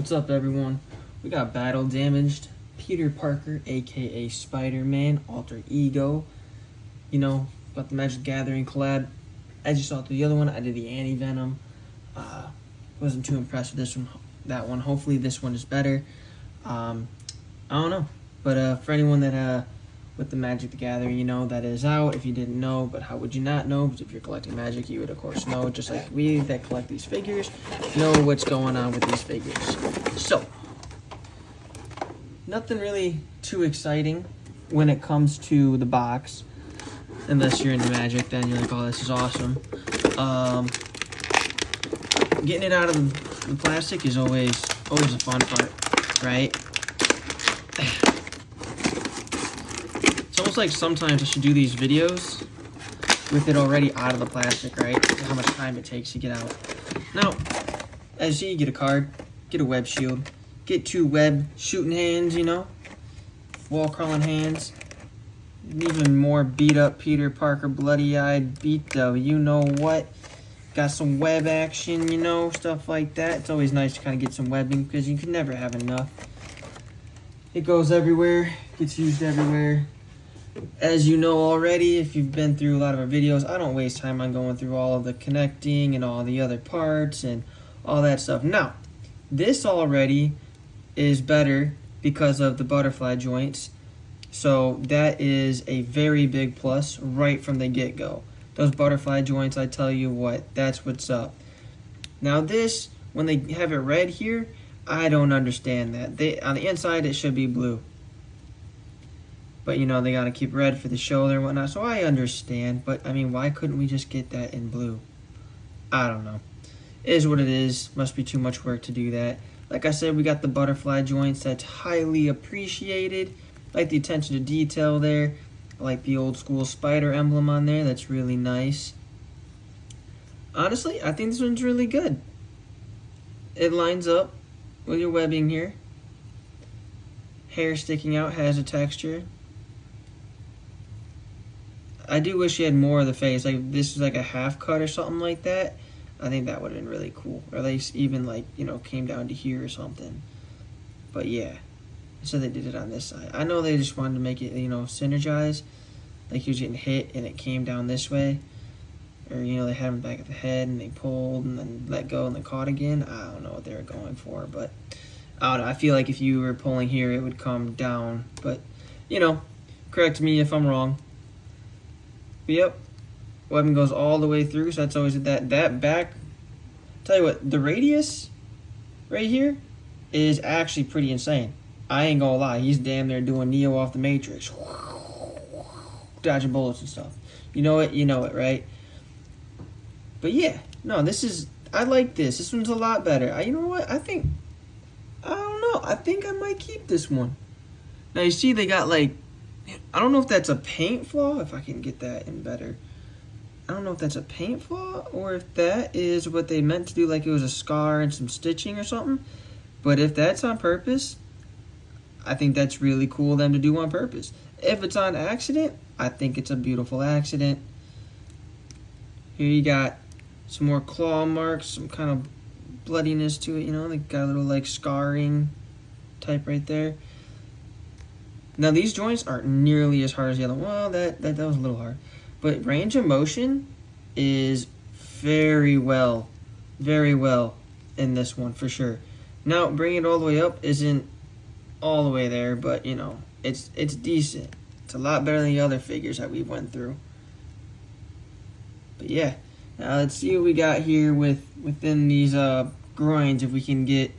What's up, everyone? We got battle damaged Peter Parker, aka Spider-Man, alter ego. You know, about the Magic Gathering collab. As you saw through the other one, I did the Anti-Venom. Wasn't too impressed with this one, that one. Hopefully this one is better. I don't know. But for anyone that with the Magic the Gathering, you know that is out. If you didn't know, but how would you not know? Because if you're collecting Magic, you would of course know. Just like we that collect these figures know what's going on with these figures. So, nothing really too exciting when it comes to the box. Unless you're into Magic, then you're like, oh, this is awesome. Getting it out of the plastic is always a fun part, right? It's almost like sometimes I should do these videos with it already out of the plastic, right? How much time it takes to get out. Now, as you see, you get a card, get a web shield, get 2 web shooting hands, you know, wall crawling hands. Even more beat up Peter Parker, bloody-eyed beat though, you know what? Got some web action, you know, stuff like that. It's always nice to kind of get some webbing because you can never have enough. It goes everywhere, gets used everywhere. As you know already, if you've been through a lot of our videos, I don't waste time on going through all of the connecting and all the other parts and all that stuff. Now, this already is better because of the butterfly joints. So that is a very big plus right from the get-go. Those butterfly joints, I tell you what, that's what's up. Now this, when they have it red here, I don't understand that. On the inside, it should be blue. But, you know, they got to keep red for the shoulder and whatnot, so I understand. But, I mean, why couldn't we just get that in blue? I don't know. It is what it is. Must be too much work to do that. Like I said, we got the butterfly joints. That's highly appreciated. Like the attention to detail there. I like the old school spider emblem on there. That's really nice. Honestly, I think this one's really good. It lines up with your webbing here. Hair sticking out, has a texture. I do wish you had more of the face. Like this is like a half cut or something like that. I think that would have been really cool. Or at least even like, you know, came down to here or something. But yeah. So they did it on this side. I know they just wanted to make it, you know, synergize. Like he was getting hit and it came down this way. Or, you know, they had him back at the head and they pulled and then let go and then caught again. I don't know what they were going for. But, I don't know. I feel like if you were pulling here, it would come down. But, you know, correct me if I'm wrong. But, yep. Webbing goes all the way through. So that's always that back. Tell you what, the radius right here is actually pretty insane. I ain't gonna lie, he's damn near doing Neo off the Matrix. Dodging bullets and stuff. You know it, right? But yeah, no, I like this. This one's a lot better. You know what? I don't know. I think I might keep this one. Now you see they got like, I don't know if that's a paint flaw, if I can get that in better. I don't know if that's a paint flaw or if that is what they meant to do, like it was a scar and some stitching or something. But if that's on purpose, I think that's really cool of them to do on purpose. If it's on accident, I think it's a beautiful accident. Here you got some more claw marks, some kind of bloodiness to it, you know. They got a little like scarring type right there. Now these joints aren't nearly as hard as the other one. Well, that was a little hard. But range of motion is very well in this one for sure. Now bringing it all the way up isn't all the way there, but you know, it's decent. It's a lot better than the other figures that we went through. But yeah, now let's see what we got here within these groins. If we can get,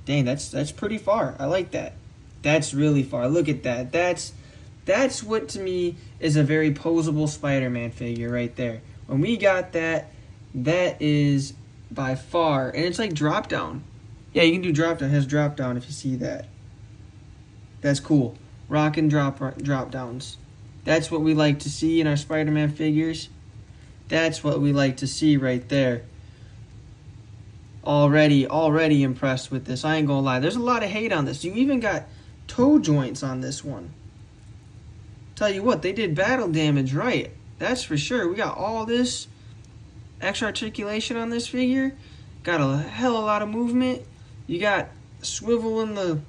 dang, that's pretty far. I like that. That's really far. Look at that. That's what to me is a very posable Spider-Man figure right there. When we got that is by far, and it's like drop down. Yeah, you can do drop down. It has drop down if you see that. That's cool. Rock and drop downs. That's what we like to see in our Spider-Man figures. That's what we like to see right there. Already impressed with this. I ain't gonna lie. There's a lot of hate on this. You even got toe joints on this one. Tell you what, they did battle damage right. That's for sure. We got all this extra articulation on this figure. Got a hell of a lot of movement. You got swivel in the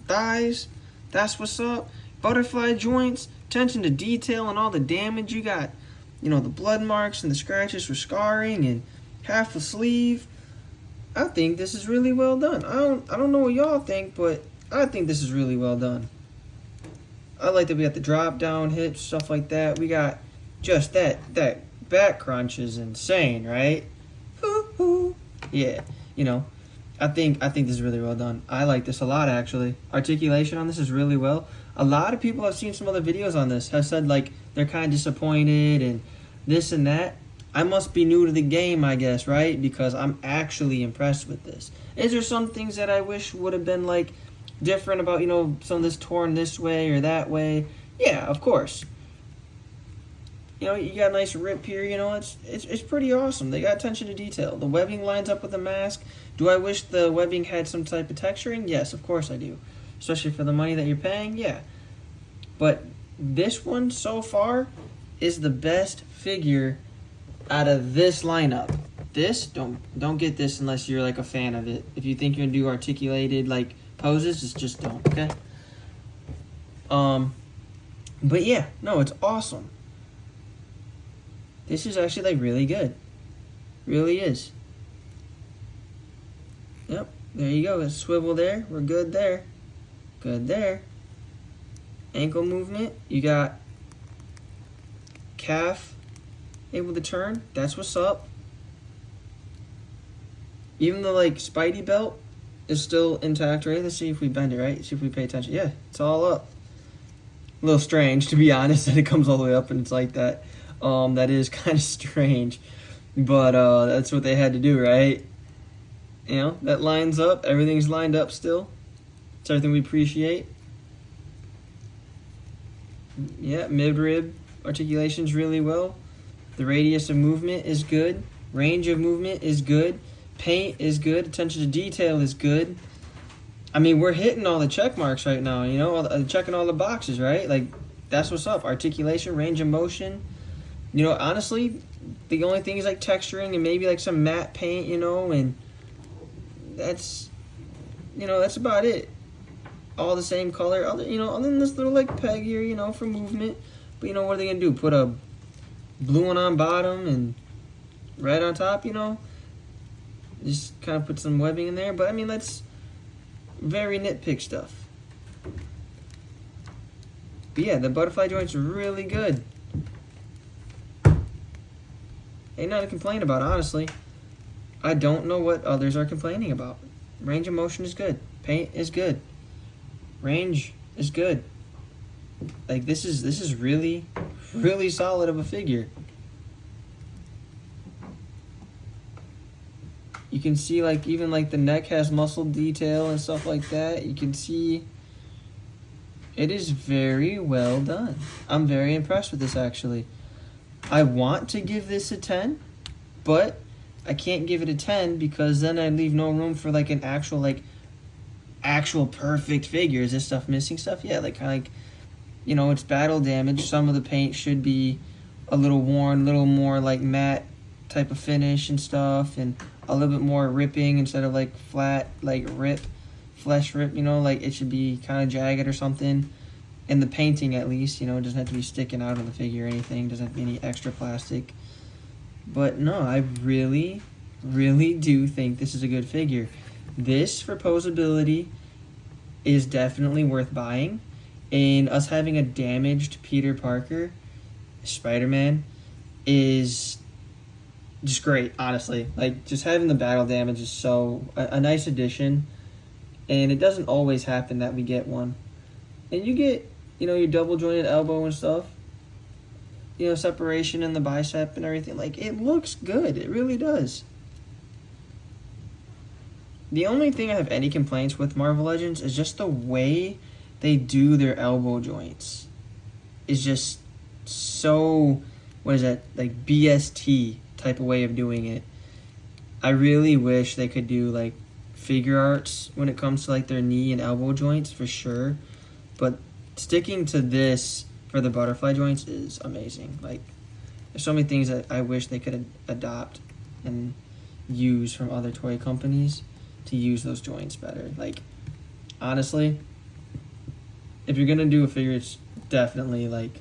thighs. That's what's up. Butterfly joints, attention to detail and all the damage you got. You know, the blood marks and the scratches for scarring and half the sleeve. I think this is really well done. I don't know what y'all think, but I think this is really well done. I like that we got the drop down hips, stuff like that. We got just that back crunch is insane, right? Yeah, you know, I think this is really well done. I like this a lot, actually. Articulation on this is really well. A lot of people have seen some other videos on this have said like they're kind of disappointed and this and that. I must be new to the game, I guess, right? Because I'm actually impressed with this. Is there some things that I wish would have been like different about, you know, some of this torn this way or that way? Yeah, of course. You know, you got a nice rip here, you know, it's pretty awesome. They got attention to detail. The webbing lines up with the mask. Do I wish the webbing had some type of texturing? Yes, of course I do. Especially for the money that you're paying, yeah. But this one so far is the best figure out of this lineup. This, don't get this unless you're like a fan of it. If you think you're gonna do articulated like poses, just don't, okay? But yeah, no, it's awesome. This is actually like really good. Really is. Yep, there you go. A swivel there. We're good there. Good there. Ankle movement. You got calf able to turn. That's what's up. Even the like Spidey belt is still intact, right? Let's see if we bend it, right? See if we pay attention. Yeah, it's all up. A little strange, to be honest, that it comes all the way up and it's like that. That is kind of strange, but that's what they had to do, right? You know, that lines up. Everything's lined up still. It's everything we appreciate. Yeah, mid-rib articulation's really well. The radius of movement is good. Range of movement is good. Paint is good. Attention to detail is good. I mean, we're hitting all the check marks right now, you know, checking all the boxes, right? Like, that's what's up. Articulation, range of motion. You know, honestly, the only thing is like texturing and maybe like some matte paint, you know, and that's, you know, that's about it. All the same color, other than this little like peg here, you know, for movement. But you know, what are they gonna do? Put a blue one on bottom and red on top, you know? Just kind of put some webbing in there. But I mean, that's very nitpick stuff. But yeah, the butterfly joint's really good. Ain't nothing to complain about, honestly. I don't know what others are complaining about. Range of motion is good. Paint is good. Range is good. Like, this is really, really solid of a figure. You can see, like, even, like, the neck has muscle detail and stuff like that. You can see it is very well done. I'm very impressed with this, actually. I want to give this a 10, but I can't give it a 10 because then I leave no room for, like, an actual perfect figure. Is this stuff missing stuff? Yeah, like, kind of like, you know, it's battle damage. Some of the paint should be a little worn, a little more, like, matte type of finish and stuff, and a little bit more ripping instead of, like, flat, like, flesh rip, you know, like, it should be kind of jagged or something. In the painting, at least, you know, it doesn't have to be sticking out of the figure or anything. It doesn't have to be any extra plastic. But no, I really, really do think this is a good figure. This, for posability, is definitely worth buying. And us having a damaged Peter Parker, Spider-Man, is just great, honestly. Like, just having the battle damage is so a nice addition. And it doesn't always happen that we get one. And you get, you know, your double jointed elbow and stuff. You know, separation in the bicep and everything. Like, it looks good. It really does. The only thing I have any complaints with Marvel Legends is just the way they do their elbow joints. Is just so, what is that, like BST type of way of doing it. I really wish they could do, like, figure arts when it comes to, like, their knee and elbow joints, for sure. But sticking to this for the butterfly joints is amazing. Like, there's so many things that I wish they could adopt and use from other toy companies. to use those joints better. Like, honestly, if you're gonna do a figure, it's definitely like,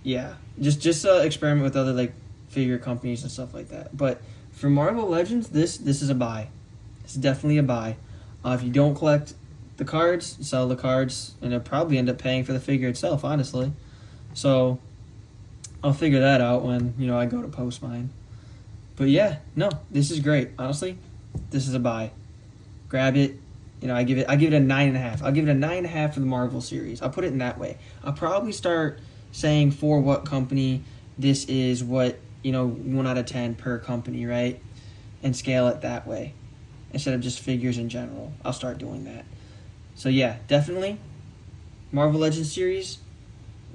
yeah, just experiment with other like figure companies and stuff like that. But for Marvel Legends, this is a buy. It's definitely a buy. If you don't collect the cards, sell the cards, and it'll probably end up paying for the figure itself, honestly. So I'll figure that out when, I go to post mine. But yeah, no, this is great. Honestly, this is a buy. Grab it. I give it a 9.5. I'll give it a 9.5 for the Marvel series. I'll put it in that way. I'll probably start saying for what company this is, what 1 out of 10 per company, right? And scale it that way instead of just figures in general. I'll start doing that. So yeah, definitely Marvel Legends series,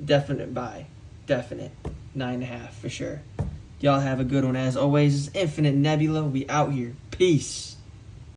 definite buy. Definite 9.5 for sure. Y'all have a good one. As always, it's Infinite Nebula. We out here. Peace.